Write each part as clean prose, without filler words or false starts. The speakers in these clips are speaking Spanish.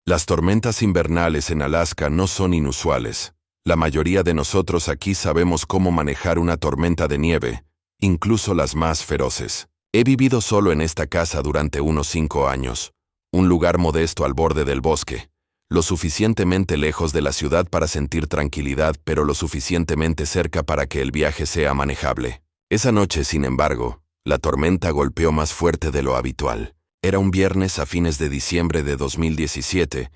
Las tormentas invernales en Alaska no son inusuales. La mayoría de nosotros aquí sabemos cómo manejar una tormenta de nieve, incluso las más feroces. He vivido solo en esta casa durante unos 5 años, un lugar modesto al borde del bosque, lo suficientemente lejos de la ciudad para sentir tranquilidad, pero lo suficientemente cerca para que el viaje sea manejable. Esa noche, sin embargo, la tormenta golpeó más fuerte de lo habitual. Era un viernes a fines de diciembre de 2017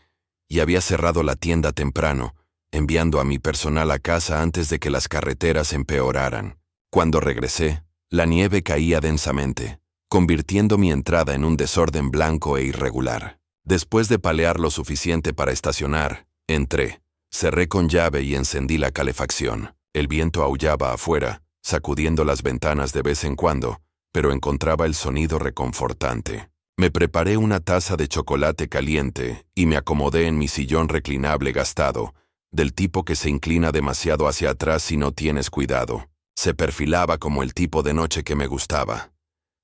y había cerrado la tienda temprano, enviando a mi personal a casa antes de que las carreteras empeoraran. Cuando regresé, la nieve caía densamente, convirtiendo mi entrada en un desorden blanco e irregular. Después de palear lo suficiente para estacionar, entré, cerré con llave y encendí la calefacción. El viento aullaba afuera, sacudiendo las ventanas de vez en cuando, pero encontraba el sonido reconfortante. Me preparé una taza de chocolate caliente y me acomodé en mi sillón reclinable gastado, del tipo que se inclina demasiado hacia atrás si no tienes cuidado. Se perfilaba como el tipo de noche que me gustaba.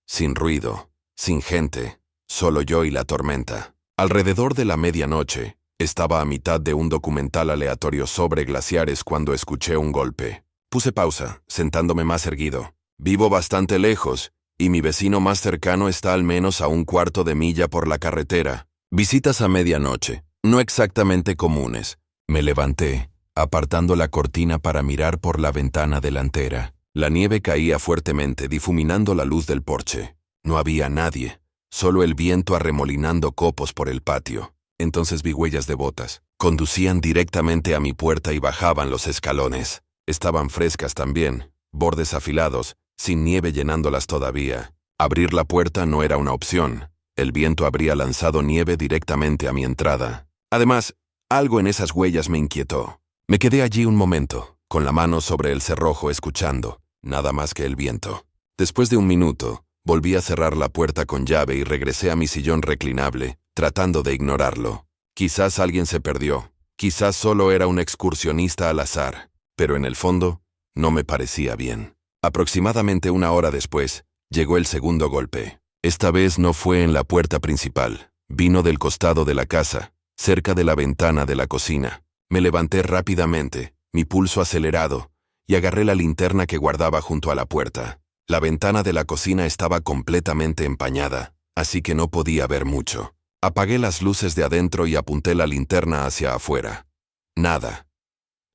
Sin ruido, sin gente, solo yo y la tormenta. Alrededor de la medianoche, estaba a mitad de un documental aleatorio sobre glaciares cuando escuché un golpe. Puse pausa, sentándome más erguido. Vivo bastante lejos, y mi vecino más cercano está al menos a 1/4 de milla por la carretera. Visitas a medianoche, no exactamente comunes. Me levanté, apartando la cortina para mirar por la ventana delantera. La nieve caía fuertemente, difuminando la luz del porche. No había nadie, solo el viento arremolinando copos por el patio. Entonces vi huellas de botas. Conducían directamente a mi puerta y bajaban los escalones. Estaban frescas también, bordes afilados, sin nieve llenándolas todavía. Abrir la puerta no era una opción. El viento habría lanzado nieve directamente a mi entrada. Además, algo en esas huellas me inquietó. Me quedé allí un momento, con la mano sobre el cerrojo escuchando, nada más que el viento. Después de un minuto, volví a cerrar la puerta con llave y regresé a mi sillón reclinable, tratando de ignorarlo. Quizás alguien se perdió, quizás solo era un excursionista al azar, pero en el fondo, no me parecía bien. Aproximadamente 1 hora después, llegó el segundo golpe. Esta vez no fue en la puerta principal, vino del costado de la casa, cerca de la ventana de la cocina. Me levanté rápidamente, mi pulso acelerado, y agarré la linterna que guardaba junto a la puerta. La ventana de la cocina estaba completamente empañada, así que no podía ver mucho. Apagué las luces de adentro y apunté la linterna hacia afuera. Nada.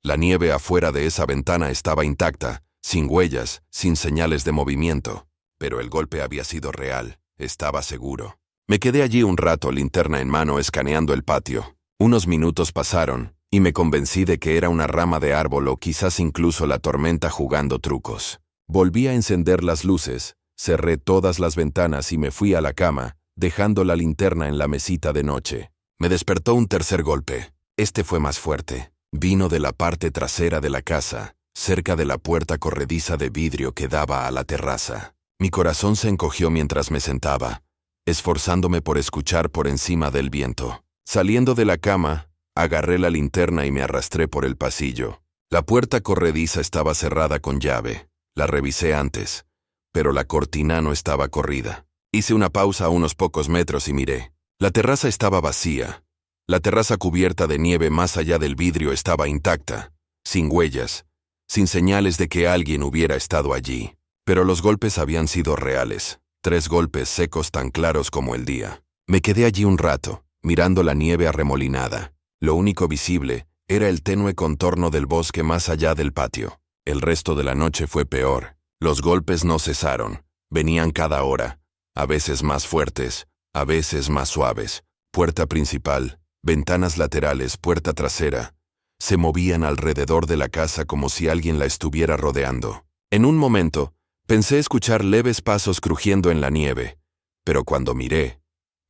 La nieve afuera de esa ventana estaba intacta, sin huellas, sin señales de movimiento, pero el golpe había sido real, estaba seguro. Me quedé allí un rato, linterna en mano, escaneando el patio. Unos minutos pasaron, y me convencí de que era una rama de árbol o quizás incluso la tormenta jugando trucos. Volví a encender las luces, cerré todas las ventanas y me fui a la cama, dejando la linterna en la mesita de noche. Me despertó un tercer golpe. Este fue más fuerte. Vino de la parte trasera de la casa, cerca de la puerta corrediza de vidrio que daba a la terraza. Mi corazón se encogió mientras me sentaba, esforzándome por escuchar por encima del viento. Saliendo de la cama, agarré la linterna y me arrastré por el pasillo. La puerta corrediza estaba cerrada con llave. La revisé antes, pero la cortina no estaba corrida. Hice una pausa a unos pocos metros y miré. La terraza estaba vacía. La terraza cubierta de nieve más allá del vidrio estaba intacta, sin huellas, sin señales de que alguien hubiera estado allí. Pero los golpes habían sido reales, 3 golpes secos tan claros como el día. Me quedé allí un rato, mirando la nieve arremolinada. Lo único visible era el tenue contorno del bosque más allá del patio. El resto de la noche fue peor. Los golpes no cesaron, venían cada hora, a veces más fuertes, a veces más suaves. Puerta principal, ventanas laterales, puerta trasera, se movían alrededor de la casa como si alguien la estuviera rodeando. En un momento, pensé escuchar leves pasos crujiendo en la nieve, pero cuando miré,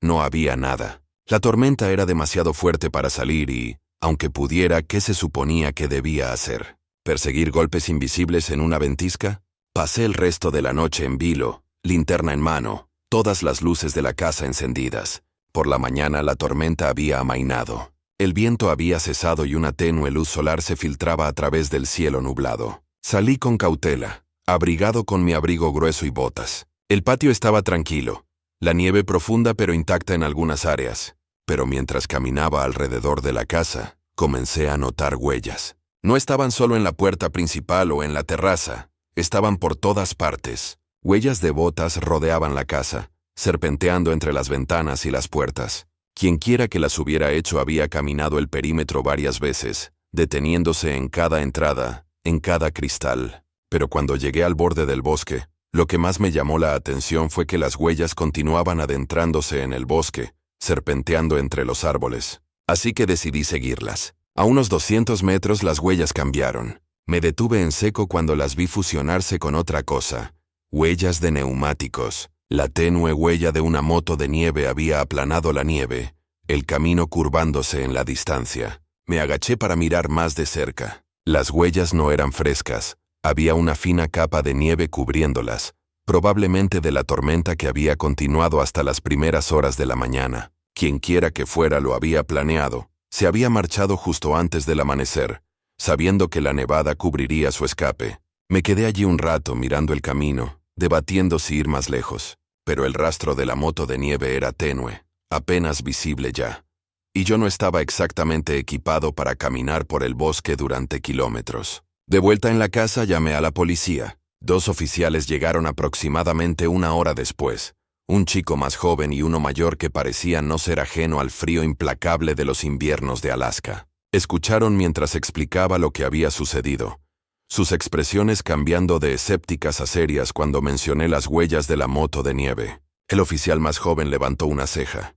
no había nada. La tormenta era demasiado fuerte para salir y, aunque pudiera, ¿qué se suponía que debía hacer? ¿Perseguir golpes invisibles en una ventisca? Pasé el resto de la noche en vilo, linterna en mano, todas las luces de la casa encendidas. Por la mañana la tormenta había amainado. El viento había cesado y una tenue luz solar se filtraba a través del cielo nublado. Salí con cautela, abrigado con mi abrigo grueso y botas. El patio estaba tranquilo, la nieve profunda pero intacta en algunas áreas. pero mientras caminaba alrededor de la casa, comencé a notar huellas. No estaban solo en la puerta principal o en la terraza, estaban por todas partes. Huellas de botas rodeaban la casa, serpenteando entre las ventanas y las puertas. Quienquiera que las hubiera hecho había caminado el perímetro varias veces, deteniéndose en cada entrada, en cada cristal. Pero cuando llegué al borde del bosque, lo que más me llamó la atención fue que las huellas continuaban adentrándose en el bosque, serpenteando entre los árboles. Así que decidí seguirlas. A unos 200 metros las huellas cambiaron. Me detuve en seco cuando las vi fusionarse con otra cosa. Huellas de neumáticos. La tenue huella de una moto de nieve había aplanado la nieve, el camino curvándose en la distancia. Me agaché para mirar más de cerca. Las huellas no eran frescas. Había una fina capa de nieve cubriéndolas, probablemente de la tormenta que había continuado hasta las primeras horas de la mañana. Quienquiera que fuera lo había planeado. Se había marchado justo antes del amanecer, sabiendo que la nevada cubriría su escape. Me quedé allí un rato mirando el camino, debatiendo si ir más lejos. Pero el rastro de la moto de nieve era tenue, apenas visible ya. Y yo no estaba exactamente equipado para caminar por el bosque durante kilómetros. De vuelta en la casa llamé a la policía. 2 oficiales llegaron aproximadamente 1 hora después. Un chico más joven y uno mayor que parecían no ser ajeno al frío implacable de los inviernos de Alaska. Escucharon mientras explicaba lo que había sucedido, sus expresiones cambiando de escépticas a serias cuando mencioné las huellas de la moto de nieve. El oficial más joven levantó una ceja.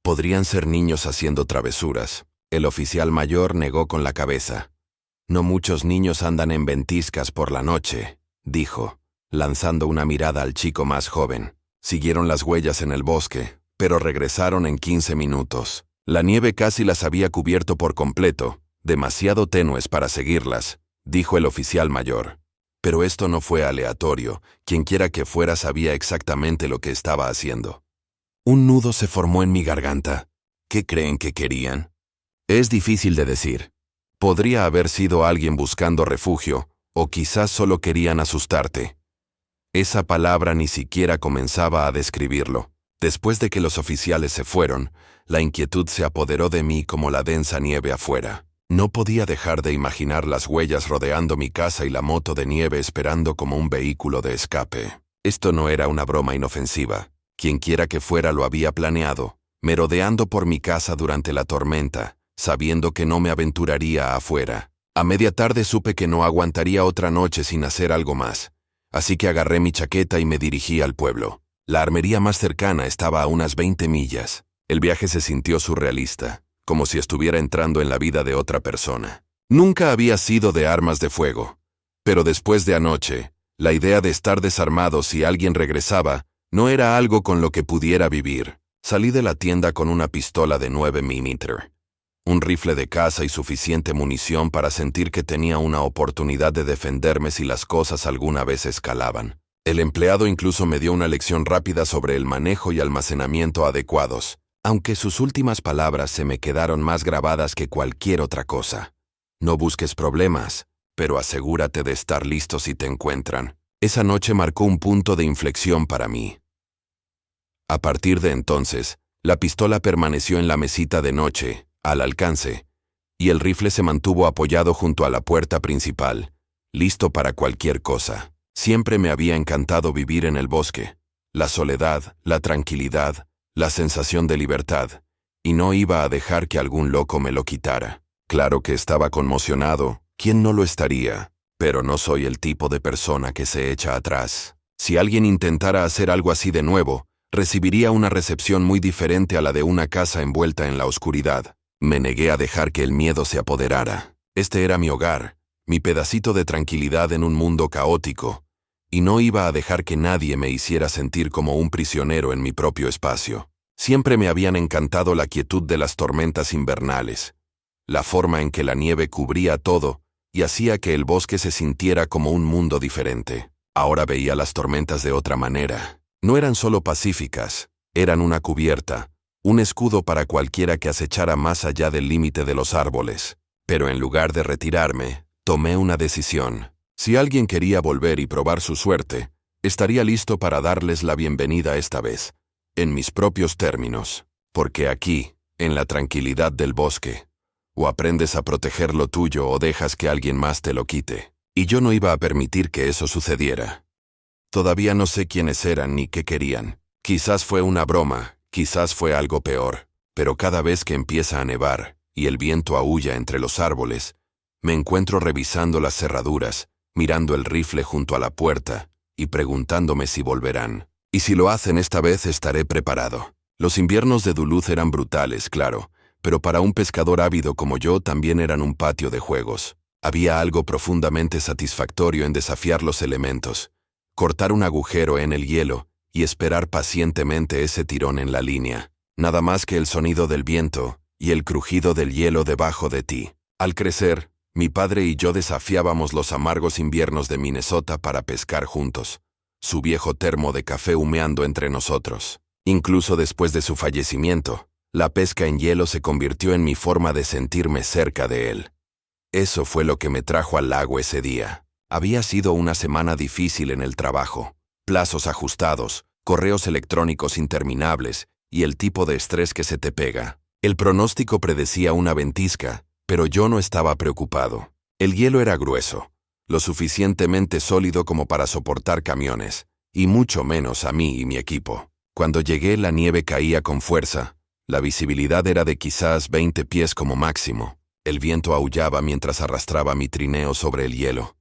Podrían ser niños haciendo travesuras. El oficial mayor negó con la cabeza. No muchos niños andan en ventiscas por la noche, dijo, lanzando una mirada al chico más joven. Siguieron las huellas en el bosque, pero regresaron en 15 minutos. La nieve casi las había cubierto por completo, demasiado tenues para seguirlas, dijo el oficial mayor. Pero esto no fue aleatorio, quienquiera que fuera sabía exactamente lo que estaba haciendo. Un nudo se formó en mi garganta. ¿Qué creen que querían? Es difícil de decir. Podría haber sido alguien buscando refugio, o quizás solo querían asustarte. Esa palabra ni siquiera comenzaba a describirlo. Después de que los oficiales se fueron, la inquietud se apoderó de mí como la densa nieve afuera. No podía dejar de imaginar las huellas rodeando mi casa y la moto de nieve esperando como un vehículo de escape. Esto no era una broma inofensiva. Quienquiera que fuera lo había planeado, merodeando por mi casa durante la tormenta, sabiendo que no me aventuraría afuera. A media tarde supe que no aguantaría otra noche sin hacer algo más. Así que agarré mi chaqueta y me dirigí al pueblo. La armería más cercana estaba a unas 20 millas. El viaje se sintió surrealista, como si estuviera entrando en la vida de otra persona. Nunca había sido de armas de fuego. Pero después de anoche, la idea de estar desarmado si alguien regresaba no era algo con lo que pudiera vivir. Salí de la tienda con una pistola de 9 milímetros, un rifle de caza y suficiente munición para sentir que tenía una oportunidad de defenderme si las cosas alguna vez escalaban. El empleado incluso me dio una lección rápida sobre el manejo y almacenamiento adecuados, aunque sus últimas palabras se me quedaron más grabadas que cualquier otra cosa. No busques problemas, pero asegúrate de estar listo si te encuentran. Esa noche marcó un punto de inflexión para mí. A partir de entonces, la pistola permaneció en la mesita de noche, al alcance, y el rifle se mantuvo apoyado junto a la puerta principal, listo para cualquier cosa. Siempre me había encantado vivir en el bosque, la soledad, la tranquilidad, la sensación de libertad, y no iba a dejar que algún loco me lo quitara. Claro que estaba conmocionado, ¿quién no lo estaría? Pero no soy el tipo de persona que se echa atrás. Si alguien intentara hacer algo así de nuevo, recibiría una recepción muy diferente a la de una casa envuelta en la oscuridad. Me negué a dejar que el miedo se apoderara. Este era mi hogar, mi pedacito de tranquilidad en un mundo caótico, y no iba a dejar que nadie me hiciera sentir como un prisionero en mi propio espacio. Siempre me habían encantado la quietud de las tormentas invernales, la forma en que la nieve cubría todo y hacía que el bosque se sintiera como un mundo diferente. Ahora veía las tormentas de otra manera. No eran solo pacíficas, eran una cubierta, un escudo para cualquiera que acechara más allá del límite de los árboles. Pero en lugar de retirarme, tomé una decisión. Si alguien quería volver y probar su suerte, estaría listo para darles la bienvenida esta vez, en mis propios términos. Porque aquí, en la tranquilidad del bosque. O aprendes a proteger lo tuyo o dejas que alguien más te lo quite. Y yo no iba a permitir que eso sucediera. Todavía no sé quiénes eran ni qué querían. Quizás fue una broma, quizás fue algo peor. Pero cada vez que empieza a nevar y el viento aúlla entre los árboles, me encuentro revisando las cerraduras, mirando el rifle junto a la puerta y preguntándome si volverán. Y si lo hacen esta vez estaré preparado. Los inviernos de Duluth eran brutales, claro, pero para un pescador ávido como yo también eran un patio de juegos. Había algo profundamente satisfactorio en desafiar los elementos, cortar un agujero en el hielo y esperar pacientemente ese tirón en la línea. Nada más que el sonido del viento y el crujido del hielo debajo de ti. Al crecer, mi padre y yo desafiábamos los amargos inviernos de Minnesota para pescar juntos, su viejo termo de café humeando entre nosotros. Incluso después de su fallecimiento, la pesca en hielo se convirtió en mi forma de sentirme cerca de él. Eso fue lo que me trajo al lago ese día. Había sido una semana difícil en el trabajo. Plazos ajustados, correos electrónicos interminables y el tipo de estrés que se te pega. El pronóstico predecía una ventisca, pero yo no estaba preocupado. El hielo era grueso, lo suficientemente sólido como para soportar camiones, y mucho menos a mí y mi equipo. Cuando llegué, la nieve caía con fuerza. La visibilidad era de quizás 20 pies como máximo. El viento aullaba mientras arrastraba mi trineo sobre el hielo.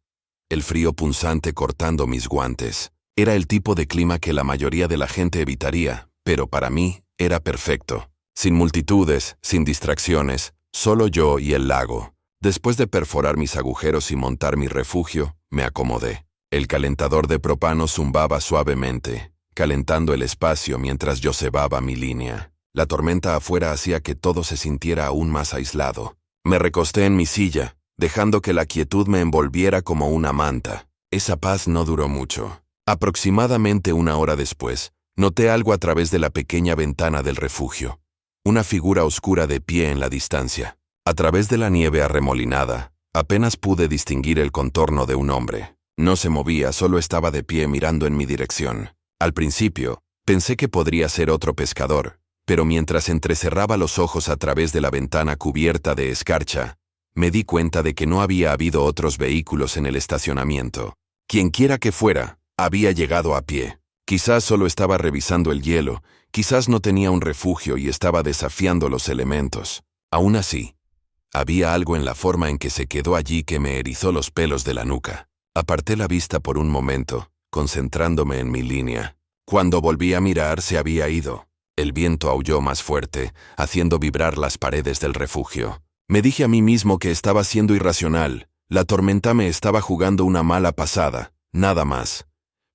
El frío punzante cortando mis guantes. Era el tipo de clima que la mayoría de la gente evitaría, pero para mí era perfecto. Sin multitudes, sin distracciones, solo yo y el lago. Después de perforar mis agujeros y montar mi refugio, me acomodé. El calentador de propano zumbaba suavemente, calentando el espacio mientras yo cebaba mi línea. La tormenta afuera hacía que todo se sintiera aún más aislado. Me recosté en mi silla, dejando que la quietud me envolviera como una manta. Esa paz no duró mucho. Aproximadamente una hora después, noté algo a través de la pequeña ventana del refugio. Una figura oscura de pie en la distancia. A través de la nieve arremolinada, apenas pude distinguir el contorno de un hombre. No se movía, solo estaba de pie mirando en mi dirección. Al principio, pensé que podría ser otro pescador, pero mientras entrecerraba los ojos a través de la ventana cubierta de escarcha, me di cuenta de que no había habido otros vehículos en el estacionamiento. Quienquiera que fuera, había llegado a pie. Quizás solo estaba revisando el hielo, quizás no tenía un refugio y estaba desafiando los elementos. Aún así, había algo en la forma en que se quedó allí que me erizó los pelos de la nuca. Aparté la vista por un momento, concentrándome en mi línea. Cuando volví a mirar, se había ido. El viento aulló más fuerte, haciendo vibrar las paredes del refugio. Me dije a mí mismo que estaba siendo irracional. La tormenta me estaba jugando una mala pasada, nada más.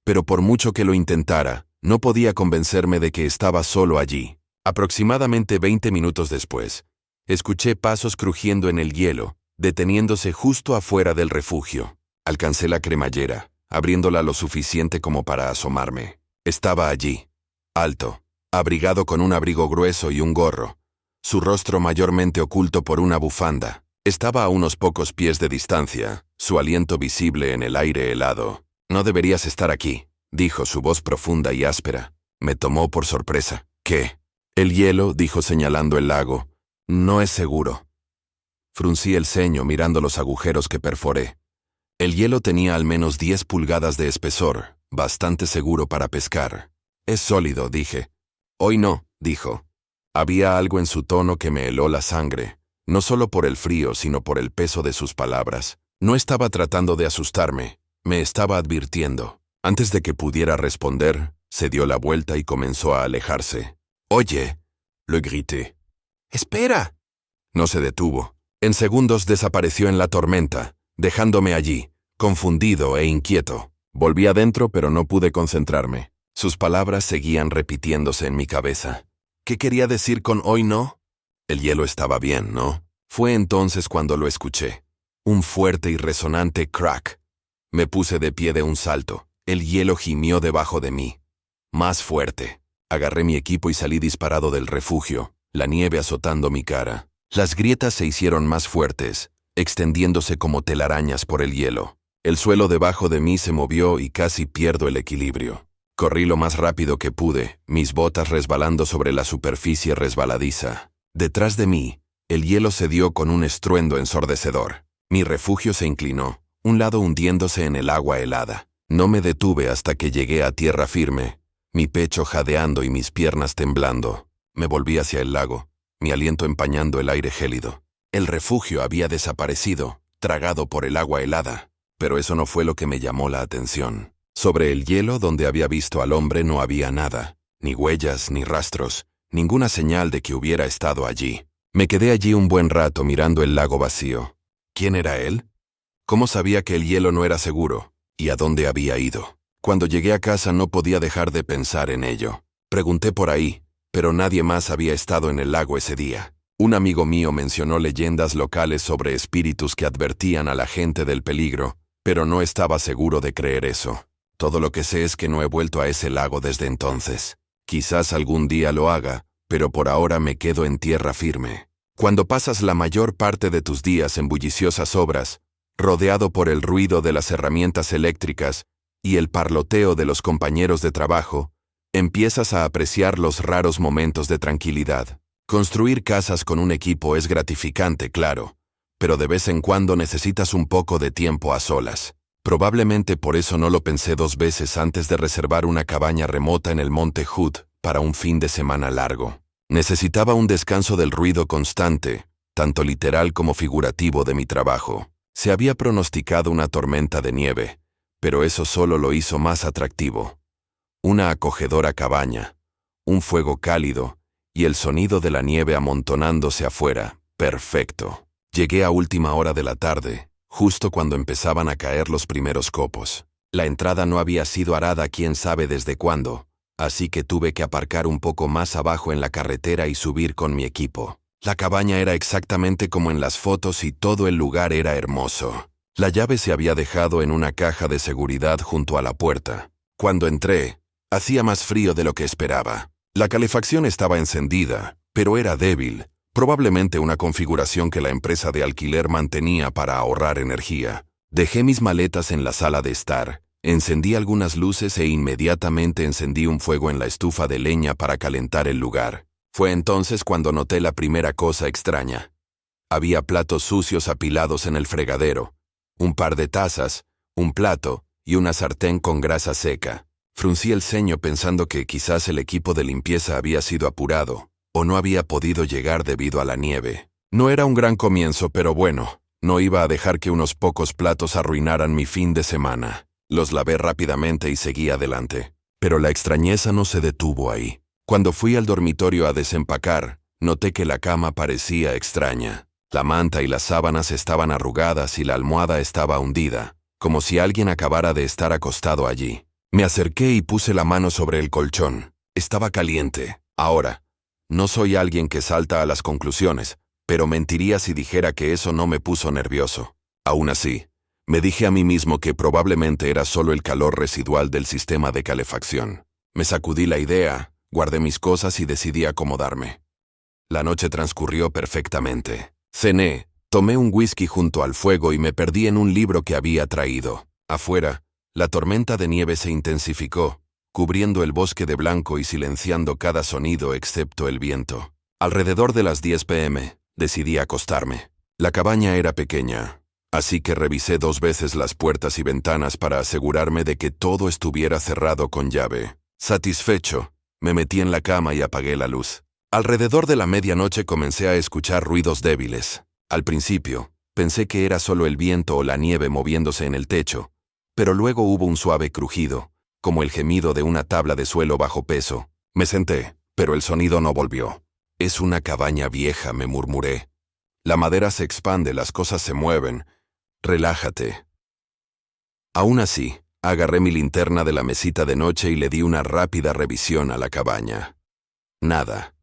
Pero por mucho que lo intentara, no podía convencerme de que estaba solo allí. Aproximadamente 20 minutos después, escuché pasos crujiendo en el hielo, deteniéndose justo afuera del refugio. Alcancé la cremallera, abriéndola lo suficiente como para asomarme. Estaba allí, alto, abrigado con un abrigo grueso y un gorro, su rostro mayormente oculto por una bufanda. Estaba a unos pocos pies de distancia, su aliento visible en el aire helado. «No deberías estar aquí», dijo su voz profunda y áspera. Me tomó por sorpresa. «¿Qué?» «El hielo», dijo señalando el lago. «No es seguro». Fruncí el ceño mirando los agujeros que perforé. El hielo tenía al menos 10 pulgadas de espesor, bastante seguro para pescar. «Es sólido», dije. «Hoy no», dijo. Había algo en su tono que me heló la sangre, no solo por el frío, sino por el peso de sus palabras. No estaba tratando de asustarme, me estaba advirtiendo. Antes de que pudiera responder, se dio la vuelta y comenzó a alejarse. «Oye», le grité. «¡Espera!». No se detuvo. En segundos desapareció en la tormenta, dejándome allí, confundido e inquieto. Volví adentro, pero no pude concentrarme. Sus palabras seguían repitiéndose en mi cabeza. ¿Qué quería decir con hoy no? El hielo estaba bien, ¿no? Fue entonces cuando lo escuché. Un fuerte y resonante crack. Me puse de pie de un salto. El hielo gimió debajo de mí. Más fuerte. Agarré mi equipo y salí disparado del refugio, la nieve azotando mi cara. Las grietas se hicieron más fuertes, extendiéndose como telarañas por el hielo. El suelo debajo de mí se movió y casi pierdo el equilibrio. Corrí lo más rápido que pude, mis botas resbalando sobre la superficie resbaladiza. Detrás de mí, el hielo cedió con un estruendo ensordecedor. Mi refugio se inclinó, un lado hundiéndose en el agua helada. No me detuve hasta que llegué a tierra firme, mi pecho jadeando y mis piernas temblando. Me volví hacia el lago, mi aliento empañando el aire gélido. El refugio había desaparecido, tragado por el agua helada, pero eso no fue lo que me llamó la atención. Sobre el hielo donde había visto al hombre no había nada, ni huellas, ni rastros, ninguna señal de que hubiera estado allí. Me quedé allí un buen rato mirando el lago vacío. ¿Quién era él? ¿Cómo sabía que el hielo no era seguro? ¿Y a dónde había ido? Cuando llegué a casa no podía dejar de pensar en ello. Pregunté por ahí, pero nadie más había estado en el lago ese día. Un amigo mío mencionó leyendas locales sobre espíritus que advertían a la gente del peligro, pero no estaba seguro de creer eso. Todo lo que sé es que no he vuelto a ese lago desde entonces. Quizás algún día lo haga, pero por ahora me quedo en tierra firme. Cuando pasas la mayor parte de tus días en bulliciosas obras, rodeado por el ruido de las herramientas eléctricas y el parloteo de los compañeros de trabajo, empiezas a apreciar los raros momentos de tranquilidad. Construir casas con un equipo es gratificante, claro, pero de vez en cuando necesitas un poco de tiempo a solas. Probablemente por eso no lo pensé 2 veces antes de reservar una cabaña remota en el Monte Hood para un fin de semana largo. Necesitaba un descanso del ruido constante, tanto literal como figurativo de mi trabajo. Se había pronosticado una tormenta de nieve, pero eso solo lo hizo más atractivo. Una acogedora cabaña, un fuego cálido y el sonido de la nieve amontonándose afuera. Perfecto. Llegué a última hora de la tarde, justo cuando empezaban a caer los primeros copos. La entrada no había sido arada quién sabe desde cuándo, así que tuve que aparcar un poco más abajo en la carretera y subir con mi equipo. La cabaña era exactamente como en las fotos y todo el lugar era hermoso. La llave se había dejado en una caja de seguridad junto a la puerta. Cuando entré, hacía más frío de lo que esperaba. La calefacción estaba encendida, pero era débil, probablemente una configuración que la empresa de alquiler mantenía para ahorrar energía. Dejé mis maletas en la sala de estar, encendí algunas luces e inmediatamente encendí un fuego en la estufa de leña para calentar el lugar. Fue entonces cuando noté la primera cosa extraña. Había platos sucios apilados en el fregadero, un par de tazas, un plato y una sartén con grasa seca. Fruncí el ceño pensando que quizás el equipo de limpieza había sido apurado, o no había podido llegar debido a la nieve. No era un gran comienzo, pero bueno, no iba a dejar que unos pocos platos arruinaran mi fin de semana. Los lavé rápidamente y seguí adelante. Pero la extrañeza no se detuvo ahí. Cuando fui al dormitorio a desempacar, noté que la cama parecía extraña. La manta y las sábanas estaban arrugadas y la almohada estaba hundida, como si alguien acabara de estar acostado allí. Me acerqué y puse la mano sobre el colchón. Estaba caliente. Ahora, no soy alguien que salta a las conclusiones, pero mentiría si dijera que eso no me puso nervioso. Aún así, me dije a mí mismo que probablemente era solo el calor residual del sistema de calefacción. Me sacudí la idea, guardé mis cosas y decidí acomodarme. La noche transcurrió perfectamente. Cené, tomé un whisky junto al fuego y me perdí en un libro que había traído. Afuera, la tormenta de nieve se intensificó, cubriendo el bosque de blanco y silenciando cada sonido excepto el viento. Alrededor de las 10 p.m., decidí acostarme. La cabaña era pequeña, así que revisé 2 veces las puertas y ventanas para asegurarme de que todo estuviera cerrado con llave. Satisfecho, me metí en la cama y apagué la luz. Alrededor de la medianoche comencé a escuchar ruidos débiles. Al principio, pensé que era solo el viento o la nieve moviéndose en el techo, pero luego hubo un suave crujido, como el gemido de una tabla de suelo bajo peso. Me senté, pero el sonido no volvió. Es una cabaña vieja, me murmuré. La madera se expande, las cosas se mueven. Relájate. Aún así, agarré mi linterna de la mesita de noche y le di una rápida revisión a la cabaña. Nada.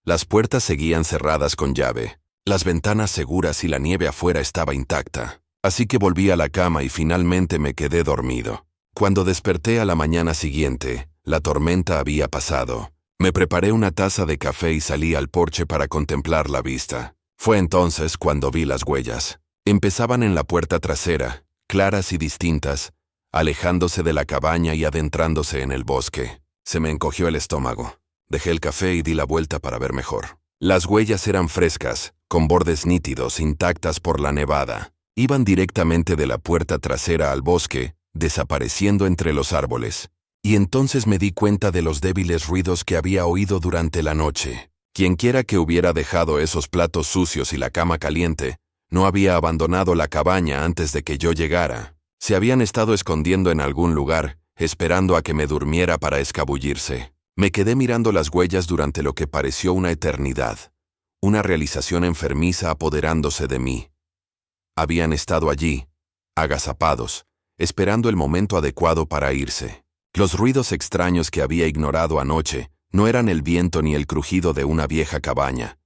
Las puertas seguían cerradas con llave, las ventanas seguras y la nieve afuera estaba intacta. Así que volví a la cama y finalmente me quedé dormido. Cuando desperté a la mañana siguiente, la tormenta había pasado. Me preparé una taza de café y salí al porche para contemplar la vista. Fue entonces cuando vi las huellas. Empezaban en la puerta trasera, claras y distintas, alejándose de la cabaña y adentrándose en el bosque. Se me encogió el estómago. Dejé el café y di la vuelta para ver mejor. Las huellas eran frescas, con bordes nítidos, intactas por la nevada. Iban directamente de la puerta trasera al bosque, desapareciendo entre los árboles. Y entonces me di cuenta de los débiles ruidos que había oído durante la noche. Quienquiera que hubiera dejado esos platos sucios y la cama caliente, no había abandonado la cabaña antes de que yo llegara. Se habían estado escondiendo en algún lugar, esperando a que me durmiera para escabullirse. Me quedé mirando las huellas durante lo que pareció una eternidad. Una realización enfermiza apoderándose de mí. Habían estado allí, agazapados, esperando el momento adecuado para irse. Los ruidos extraños que había ignorado anoche no eran el viento ni el crujido de una vieja cabaña.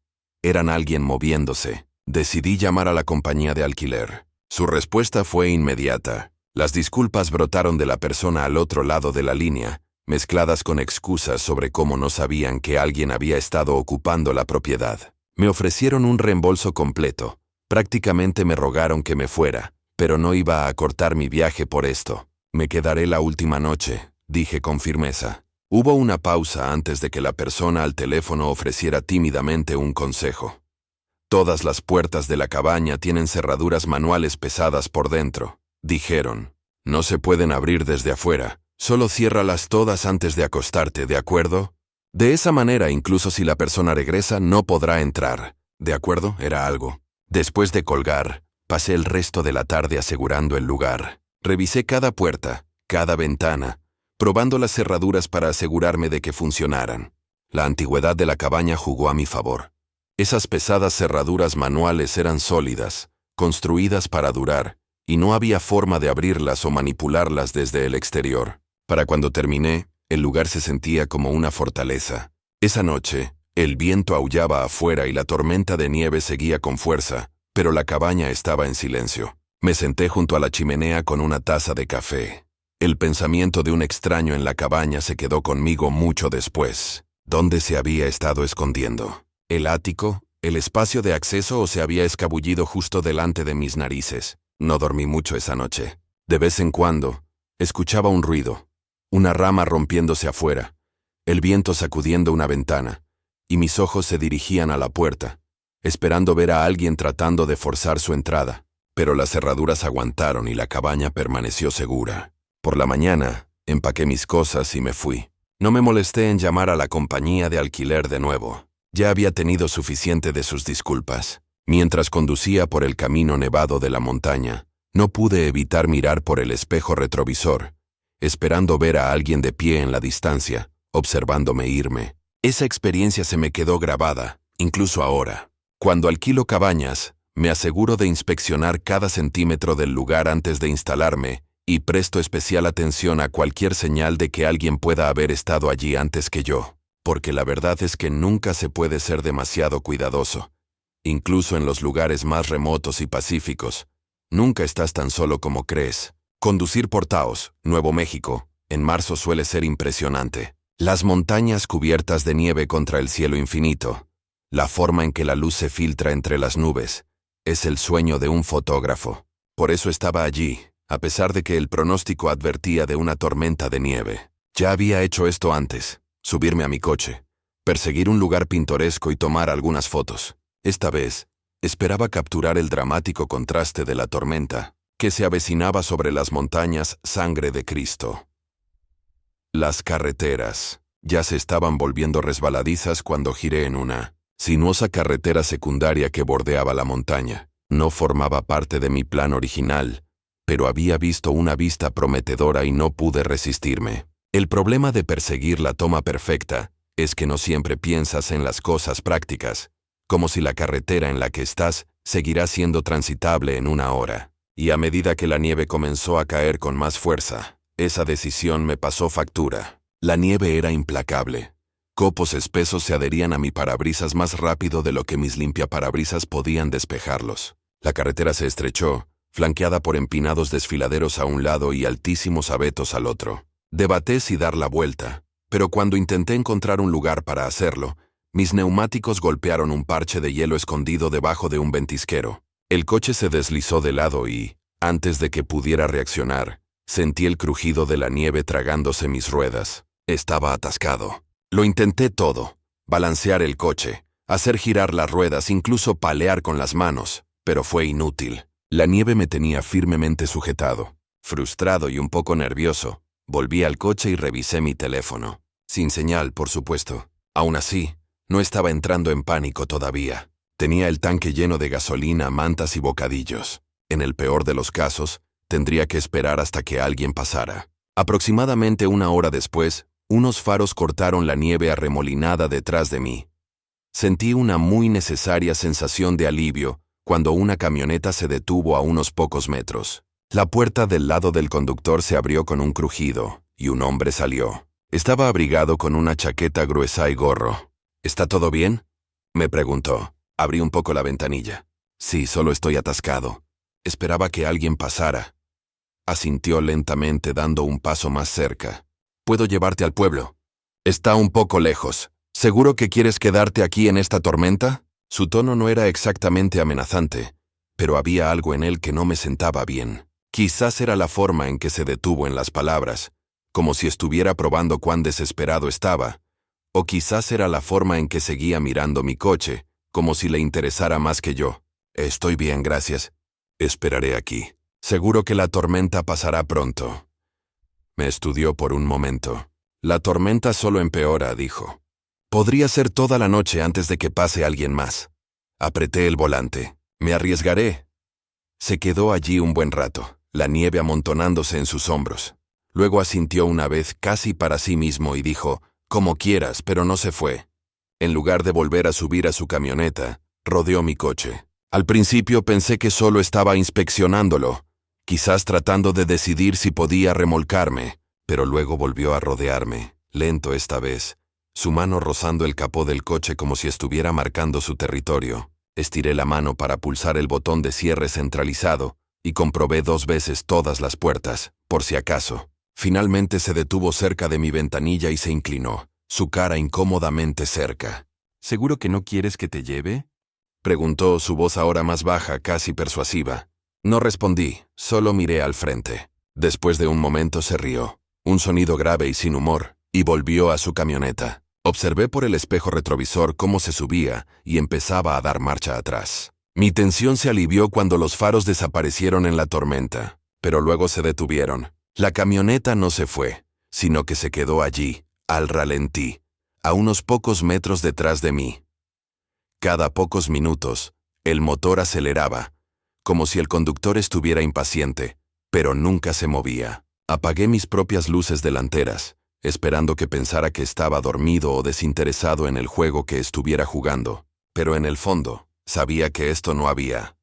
Eran alguien moviéndose. Decidí llamar a la compañía de alquiler. Su respuesta fue inmediata. Las disculpas brotaron de la persona al otro lado de la línea, mezcladas con excusas sobre cómo no sabían que alguien había estado ocupando la propiedad. Me ofrecieron un reembolso completo. Prácticamente me rogaron que me fuera, pero no iba a acortar mi viaje por esto. Me quedaré la última noche, dije con firmeza. Hubo una pausa antes de que la persona al teléfono ofreciera tímidamente un consejo. Todas las puertas de la cabaña tienen cerraduras manuales pesadas por dentro, dijeron. No se pueden abrir desde afuera, solo ciérralas todas antes de acostarte, ¿de acuerdo? De esa manera, incluso si la persona regresa, no podrá entrar. ¿De acuerdo? Era algo. Después de colgar, pasé el resto de la tarde asegurando el lugar. Revisé cada puerta, cada ventana, probando las cerraduras para asegurarme de que funcionaran. La antigüedad de la cabaña jugó a mi favor. Esas pesadas cerraduras manuales eran sólidas, construidas para durar, y no había forma de abrirlas o manipularlas desde el exterior. Para cuando terminé, el lugar se sentía como una fortaleza. Esa noche, el viento aullaba afuera y la tormenta de nieve seguía con fuerza, pero la cabaña estaba en silencio. Me senté junto a la chimenea con una taza de café. El pensamiento de un extraño en la cabaña se quedó conmigo mucho después. ¿Dónde se había estado escondiendo? ¿El ático? ¿El espacio de acceso o se había escabullido justo delante de mis narices? No dormí mucho esa noche. De vez en cuando, escuchaba un ruido. Una rama rompiéndose afuera, el viento sacudiendo una ventana, y mis ojos se dirigían a la puerta, esperando ver a alguien tratando de forzar su entrada, pero las cerraduras aguantaron y la cabaña permaneció segura. Por la mañana, empaqué mis cosas y me fui. No me molesté en llamar a la compañía de alquiler de nuevo. Ya había tenido suficiente de sus disculpas. Mientras conducía por el camino nevado de la montaña, no pude evitar mirar por el espejo retrovisor, esperando ver a alguien de pie en la distancia, observándome irme. Esa experiencia se me quedó grabada, incluso ahora. Cuando alquilo cabañas, me aseguro de inspeccionar cada centímetro del lugar antes de instalarme y presto especial atención a cualquier señal de que alguien pueda haber estado allí antes que yo, porque la verdad es que nunca se puede ser demasiado cuidadoso. Incluso en los lugares más remotos y pacíficos, nunca estás tan solo como crees. Conducir por Taos, Nuevo México, en marzo suele ser impresionante. Las montañas cubiertas de nieve contra el cielo infinito, la forma en que la luz se filtra entre las nubes, es el sueño de un fotógrafo. Por eso estaba allí, a pesar de que el pronóstico advertía de una tormenta de nieve. Ya había hecho esto antes, subirme a mi coche, perseguir un lugar pintoresco y tomar algunas fotos. Esta vez, esperaba capturar el dramático contraste de la tormenta, que se avecinaba sobre las montañas Sangre de Cristo. Las carreteras ya se estaban volviendo resbaladizas cuando giré en una sinuosa carretera secundaria que bordeaba la montaña. No formaba parte de mi plan original, pero había visto una vista prometedora y no pude resistirme. El problema de perseguir la toma perfecta es que no siempre piensas en las cosas prácticas, como si la carretera en la que estás seguirá siendo transitable en una hora. Y a medida que la nieve comenzó a caer con más fuerza, esa decisión me pasó factura. La nieve era implacable. Copos espesos se adherían a mi parabrisas más rápido de lo que mis limpiaparabrisas podían despejarlos. La carretera se estrechó, flanqueada por empinados desfiladeros a un lado y altísimos abetos al otro. Debaté si dar la vuelta, pero cuando intenté encontrar un lugar para hacerlo, mis neumáticos golpearon un parche de hielo escondido debajo de un ventisquero. El coche se deslizó de lado y, antes de que pudiera reaccionar, sentí el crujido de la nieve tragándose mis ruedas. Estaba atascado. Lo intenté todo: balancear el coche, hacer girar las ruedas, incluso palear con las manos, pero fue inútil. La nieve me tenía firmemente sujetado. Frustrado y un poco nervioso, volví al coche y revisé mi teléfono. Sin señal, por supuesto. Aún así, no estaba entrando en pánico todavía. Tenía el tanque lleno de gasolina, mantas y bocadillos. En el peor de los casos, tendría que esperar hasta que alguien pasara. Aproximadamente una hora después, unos faros cortaron la nieve arremolinada detrás de mí. Sentí una muy necesaria sensación de alivio cuando una camioneta se detuvo a unos pocos metros. La puerta del lado del conductor se abrió con un crujido, y un hombre salió. Estaba abrigado con una chaqueta gruesa y gorro. ¿Está todo bien?, me preguntó. Abrí un poco la ventanilla. Sí, solo estoy atascado. Esperaba que alguien pasara. Asintió lentamente dando un paso más cerca. ¿Puedo llevarte al pueblo? Está un poco lejos. ¿Seguro que quieres quedarte aquí en esta tormenta? Su tono no era exactamente amenazante, pero había algo en él que no me sentaba bien. Quizás era la forma en que se detuvo en las palabras, como si estuviera probando cuán desesperado estaba, o quizás era la forma en que seguía mirando mi coche, como si le interesara más que yo. Estoy bien, gracias. Esperaré aquí. Seguro que la tormenta pasará pronto. Me estudió por un momento. La tormenta solo empeora, dijo. Podría ser toda la noche antes de que pase alguien más. Apreté el volante. Me arriesgaré. Se quedó allí un buen rato, la nieve amontonándose en sus hombros. Luego asintió una vez casi para sí mismo y dijo, como quieras, pero no se fue. En lugar de volver a subir a su camioneta, rodeó mi coche. Al principio pensé que solo estaba inspeccionándolo, quizás tratando de decidir si podía remolcarme, pero luego volvió a rodearme, lento esta vez, su mano rozando el capó del coche como si estuviera marcando su territorio. Estiré la mano para pulsar el botón de cierre centralizado y comprobé 2 veces todas las puertas, por si acaso. Finalmente se detuvo cerca de mi ventanilla y se inclinó, su cara incómodamente cerca. ¿Seguro que no quieres que te lleve?, preguntó, su voz ahora más baja, casi persuasiva. No respondí, solo miré al frente. Después de un momento se rió, un sonido grave y sin humor, y volvió a su camioneta. Observé por el espejo retrovisor cómo se subía y empezaba a dar marcha atrás. Mi tensión se alivió cuando los faros desaparecieron en la tormenta, pero luego se detuvieron. La camioneta no se fue, sino que se quedó allí, al ralentí, a unos pocos metros detrás de mí. Cada pocos minutos, el motor aceleraba, como si el conductor estuviera impaciente, pero nunca se movía. Apagué mis propias luces delanteras, esperando que pensara que estaba dormido o desinteresado en el juego que estuviera jugando, pero en el fondo, sabía que esto no había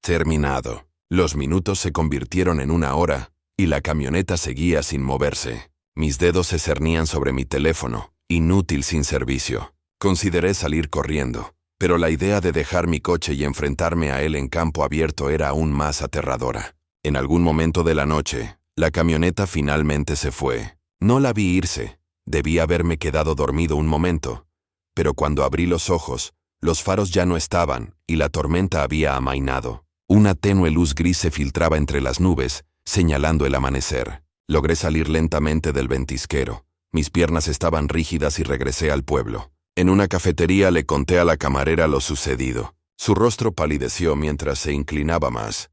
terminado. Los minutos se convirtieron en 1 hora, y la camioneta seguía sin moverse. Mis dedos se cernían sobre mi teléfono, inútil sin servicio. Consideré salir corriendo, pero la idea de dejar mi coche y enfrentarme a él en campo abierto era aún más aterradora. En algún momento de la noche, la camioneta finalmente se fue. No la vi irse, debí haberme quedado dormido un momento, pero cuando abrí los ojos, los faros ya no estaban y la tormenta había amainado. Una tenue luz gris se filtraba entre las nubes, señalando el amanecer. Logré salir lentamente del ventisquero. Mis piernas estaban rígidas y regresé al pueblo. En una cafetería le conté a la camarera lo sucedido. Su rostro palideció mientras se inclinaba más.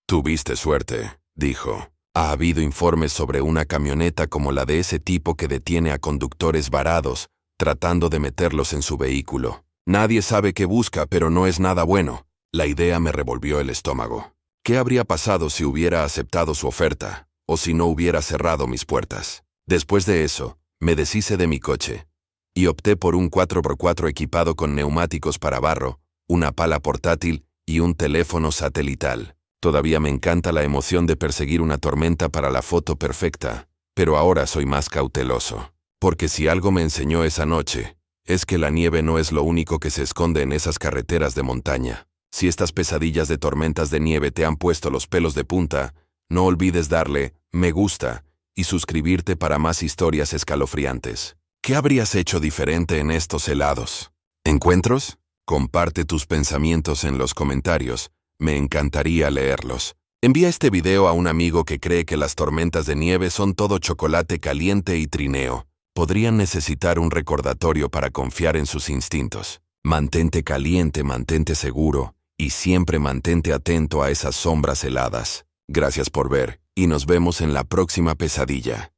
«Tuviste suerte», dijo. «Ha habido informes sobre una camioneta como la de ese tipo que detiene a conductores varados, tratando de meterlos en su vehículo. Nadie sabe qué busca, pero no es nada bueno». La idea me revolvió el estómago. ¿Qué habría pasado si hubiera aceptado su oferta, o si no hubiera cerrado mis puertas? Después de eso, me deshice de mi coche, y opté por un 4x4 equipado con neumáticos para barro, una pala portátil y un teléfono satelital. Todavía me encanta la emoción de perseguir una tormenta para la foto perfecta, pero ahora soy más cauteloso. Porque si algo me enseñó esa noche, es que la nieve no es lo único que se esconde en esas carreteras de montaña. Si estas pesadillas de tormentas de nieve te han puesto los pelos de punta, no olvides darle me gusta y suscribirte para más historias escalofriantes. ¿Qué habrías hecho diferente en estos helados encuentros? Comparte tus pensamientos en los comentarios. Me encantaría leerlos. Envía este video a un amigo que cree que las tormentas de nieve son todo chocolate caliente y trineo. Podrían necesitar un recordatorio para confiar en sus instintos. Mantente caliente, mantente seguro, y siempre mantente atento a esas sombras heladas. Gracias por ver, y nos vemos en la próxima pesadilla.